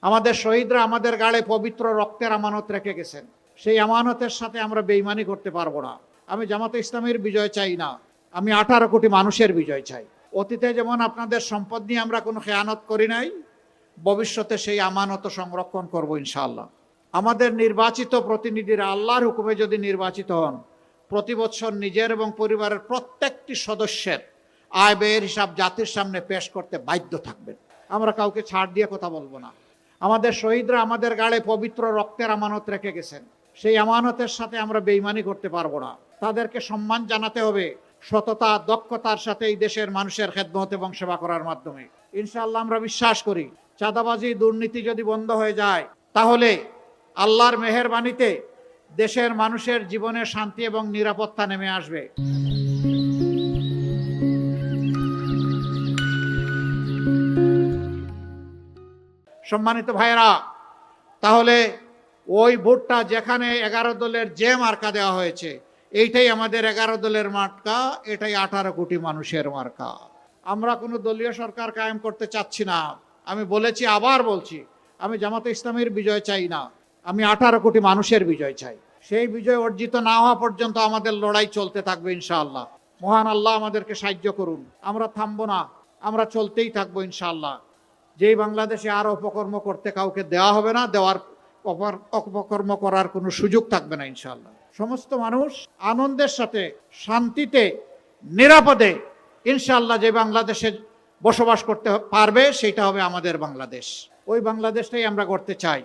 আমাদের শহীদরা আমাদের গাড়ে পবিত্র রক্তের আমানত রেখে গেছেন। সেই আমানতের সাথে আমরা বেইমানি করতে পারবো না। আমি জামাতে ইসলামের বিজয় চাই না, আমি 18 কোটি মানুষের বিজয় চাই। অতীতে যেমন আপনাদের সম্পদ নিয়ে আমরা কোনো খেয়ানত করি নাই, ভবিষ্যতে সেই আমানত সংরক্ষণ করব ইনশাআল্লাহ। আমাদের নির্বাচিত প্রতিনিধিরা আল্লাহর হুকুমে যদি নির্বাচিত হন, প্রতি বছর নিজের এবং পরিবারের প্রত্যেকটি সদস্যের আয় ব্যয়ের হিসাব জাতির সামনে পেশ করতে বাধ্য থাকবেন। আমরা কাউকে ছাড় দিয়ে কথা বলবো না। আমাদের শহীদরা আমাদের গাড়ে পবিত্র রক্তের আমানত রেখে গেছেন। সেই আমানতের সাথে আমরা বেইমানি করতে পারবো না। তাদেরকে সম্মান জানাতে হবে সততা দক্ষতার সাথে এই দেশের মানুষের খেদমত এবং সেবা করার মাধ্যমে। ইনশাআল্লাহ আমরা বিশ্বাস করি চাঁদাবাজি দুর্নীতি যদি বন্ধ হয়ে যায়, তাহলে আল্লাহর মেহেরবানিতে দেশের মানুষের জীবনে শান্তি এবং নিরাপত্তা নেমে আসবে। সম্মানিত ভাইয়েরা, তাহলে ওই ভোটটা যেখানে 11 দলের যে মার্কা দেওয়া হয়েছে, এইটাই আমাদের 11 দলের মার্কা, এটাই 18 কোটি মানুষের মার্কা। আমরা কোনো দলীয় সরকার কায়েম করতে চাচ্ছি না। আমি বলেছি, আবার বলছি, আমি জামাতে ইসলামের বিজয় চাই না, আমি 18 কোটি মানুষের বিজয় চাই। সেই বিজয় অর্জিত না হওয়া পর্যন্ত আমাদের লড়াই চলতে থাকবে ইনশাআল্লাহ। মহান আল্লাহ আমাদেরকে সাহায্য করুন। আমরা থামবো না, আমরা চলতেই থাকবো ইনশাআল্লাহ। যেই বাংলাদেশে আর অপকর্ম করতে কাউকে দেওয়া হবে না, দেওয়ার অপকর্ম করার কোনো সুযোগ থাকবে না ইনশাআল্লাহ। সমস্ত মানুষ আনন্দের সাথে শান্তিতে নিরাপদে ইনশাআল্লাহ যে বাংলাদেশে বসবাস করতে পারবে, সেটা হবে আমাদের বাংলাদেশ। ওই বাংলাদেশটাই আমরা করতে চাই।